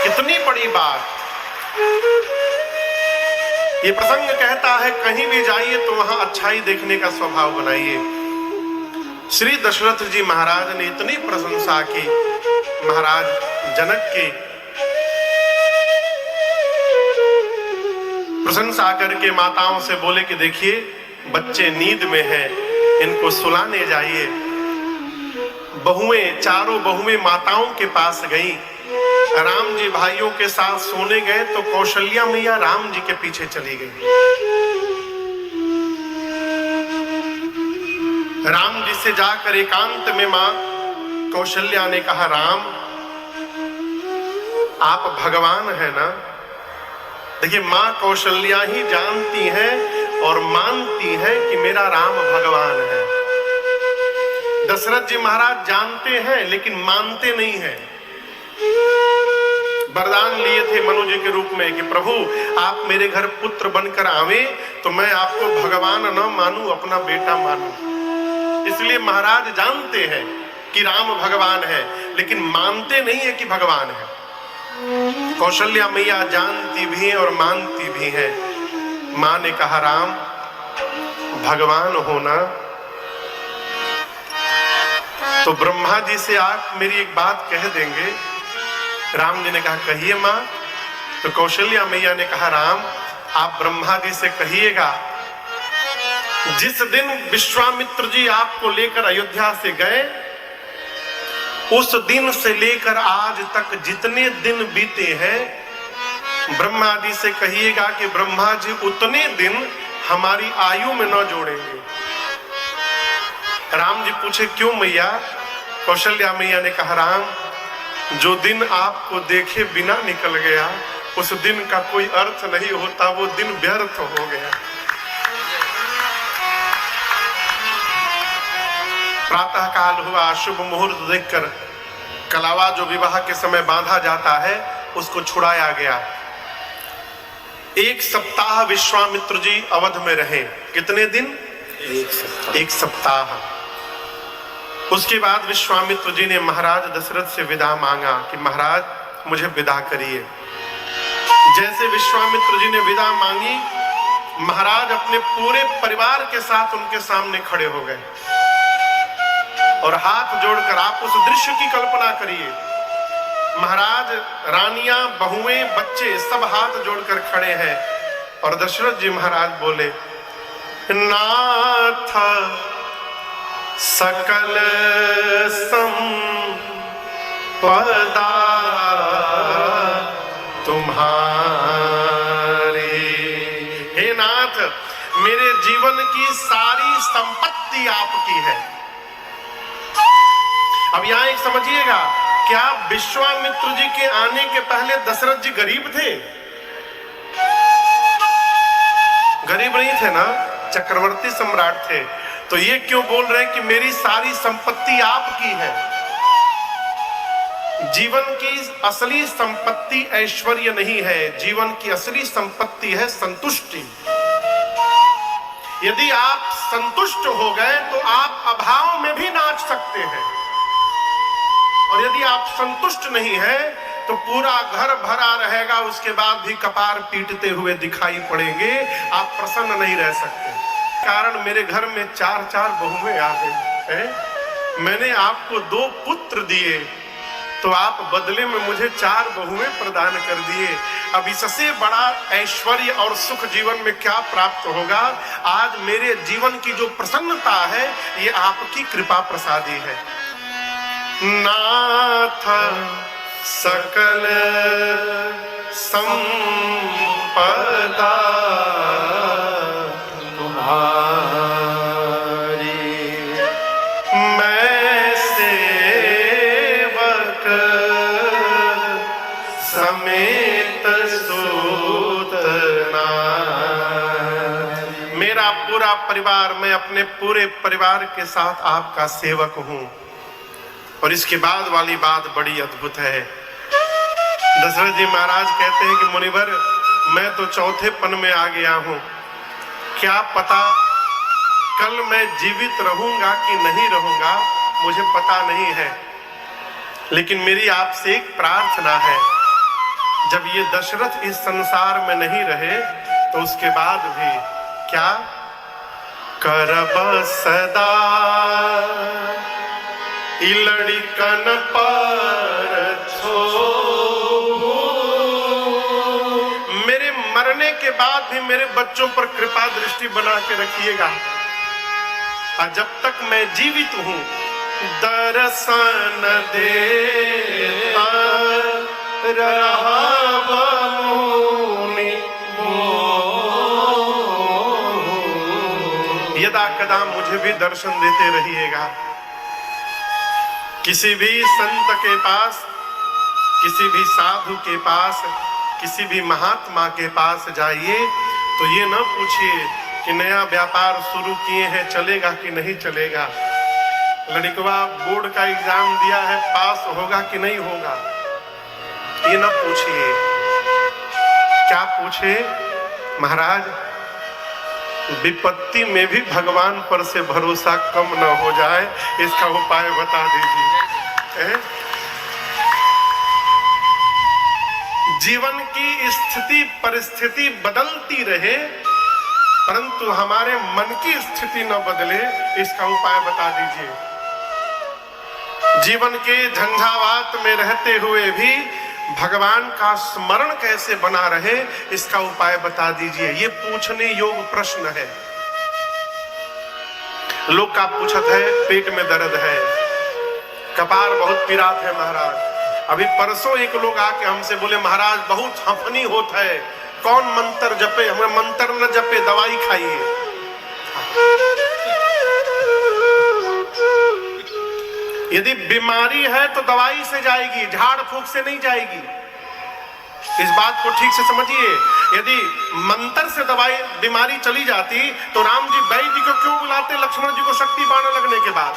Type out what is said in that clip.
कितनी बड़ी बात। ये प्रसंग कहता है कहीं भी जाइए तो वहां अच्छाई देखने का स्वभाव बनाइए। श्री दशरथ जी महाराज ने इतनी प्रशंसा की महाराज जनक की, प्रशंसा करके माताओं से बोले कि देखिए बच्चे नींद में हैं, इनको सुलाने जाइए। बहुएं, चारों बहुएं माताओं के पास गईं। राम जी भाइयों के साथ सोने गए तो कौशल्या मैया राम जी के पीछे चली गई। राम जी से जाकर एकांत में मां कौशल्या ने कहा, राम आप भगवान है ना। देखिए मां कौशल्या ही जानती हैं और मानती हैं कि मेरा राम भगवान है। दशरथ जी महाराज जानते हैं लेकिन मानते नहीं हैं। वरदान लिए थे मनु जी के रूप में कि प्रभु आप मेरे घर पुत्र बनकर आवे तो मैं आपको भगवान न मानूं, अपना बेटा मानूं। इसलिए महाराज जानते हैं कि राम भगवान है लेकिन मानते नहीं है कि भगवान है। कौशल्या मैया जानती भी है और मानती भी है। मां ने कहा, राम भगवान होना तो ब्रह्मा जी से आप मेरी एक बात कह देंगे। राम जी ने कहा, कहिए मां। तो कौशल्या मैया ने कहा, राम आप ब्रह्मा जी से कहिएगा जिस दिन विश्वामित्र जी आपको लेकर अयोध्या से गए उस दिन से लेकर आज तक जितने दिन बीते हैं ब्रह्मा जी से कहिएगा कि ब्रह्मा जी उतने दिन हमारी आयु में न जोड़ेंगे। राम जी पूछे, क्यों मैया? कौशल्या मैया ने कहा, राम जो दिन आपको देखे बिना निकल गया उस दिन का कोई अर्थ नहीं होता, वो दिन व्यर्थ हो गया। प्रातः काल हुआ, शुभ मुहूर्त देखकर कलावा जो विवाह के समय बांधा जाता है उसको छुड़ाया गया। एक सप्ताह विश्वामित्र जी अवध में रहे। कितने दिन? एक सप्ताह। उसके बाद विश्वामित्र जी ने महाराज दशरथ से विदा मांगा कि महाराज मुझे विदा करिए। जैसे विश्वामित्र जी ने विदा मांगी महाराज अपने पूरे परिवार के साथ उनके सामने खड़े हो गए और हाथ जोड़कर, आप उस दृश्य की कल्पना करिए, महाराज, रानियां, बहुएं, बच्चे सब हाथ जोड़कर खड़े हैं और दशरथ जी महाराज बोले, नाथ सकल संपदा तुम्हारी। हे नाथ, मेरे जीवन की सारी संपत्ति आपकी है। अब यहां एक समझिएगा, क्या विश्वामित्र जी के आने के पहले दशरथ जी गरीब थे? गरीब नहीं थे ना, चक्रवर्ती सम्राट थे। तो ये क्यों बोल रहे हैं कि मेरी सारी संपत्ति आपकी है? जीवन की असली संपत्ति ऐश्वर्य नहीं है, जीवन की असली संपत्ति है संतुष्टि। यदि आप संतुष्ट हो गए तो आप अभाव में भी नाच सकते हैं, और यदि आप संतुष्ट नहीं है तो पूरा घर भरा रहेगा, उसके बाद भी कपार पीटते हुए दिखाई पड़ेंगे, आप प्रसन्न नहीं रह सकते। कारण मेरे घर में 4 बहुएं आ गई हैं। मैंने आपको 2 पुत्र दिए तो आप बदले में मुझे 4 बहुएं प्रदान कर दिए। अब इससे बड़ा ऐश्वर्य और सुख जीवन में क्या प्राप्त होगा? आज मेरे जीवन की जो प्रसन्नता है ये आपकी कृपा प्रसादी है। नाथ सकल संपदा तुम्हारी, मैं सेवक समेत सूतना। मेरा पूरा परिवार, मैं अपने पूरे परिवार के साथ आपका सेवक हूं। और इसके बाद वाली बात बड़ी अद्भुत है। दशरथ जी महाराज कहते हैं कि मुनिवर, मैं तो चौथेपन में आ गया हूं, क्या पता कल मैं जीवित रहूंगा कि नहीं रहूंगा, मुझे पता नहीं है। लेकिन मेरी आपसे एक प्रार्थना है, जब ये दशरथ इस संसार में नहीं रहे तो उसके बाद भी क्या करब सदा लड़िकन पर छो, मेरे मरने के बाद भी मेरे बच्चों पर कृपा दृष्टि बना के रखिएगा। और जब तक मैं जीवित हूं दर्शन देता यदा कदा मुझे भी दर्शन देते रहिएगा। किसी भी संत के पास, किसी भी साधु के पास, किसी भी महात्मा के पास जाइए तो ये न पूछिए कि नया व्यापार शुरू किए हैं चलेगा कि नहीं चलेगा, लड़कवा बोर्ड का एग्जाम दिया है पास होगा कि नहीं होगा, ये न पूछिए। क्या पूछे? महाराज विपत्ति में भी भगवान पर से भरोसा कम न हो जाए, इसका उपाय बता दीजिए। जीवन की स्थिति परिस्थिति बदलती रहे परंतु हमारे मन की स्थिति न बदले, इसका उपाय बता दीजिए। जीवन के झंझावात में रहते हुए भी भगवान का स्मरण कैसे बना रहे, इसका उपाय बता दीजिए। ये पूछने योग्य प्रश्न है। लोग का पूछत है पेट में दर्द है, कपार बहुत पीड़ात है महाराज। अभी परसों एक लोग आके हमसे बोले महाराज बहुत हंफनी होता है, कौन मंत्र जपे? हमें मंत्र न जपे, दवाई खाइए। यदि बीमारी है तो दवाई से जाएगी, झाड़ फूक से नहीं जाएगी। इस बात को ठीक से समझिए। यदि मंत्र से दवाई बीमारी चली जाती तो राम जी वैद्य को क्यों बुलाते लक्ष्मण जी को शक्ति बाण लगने के बाद?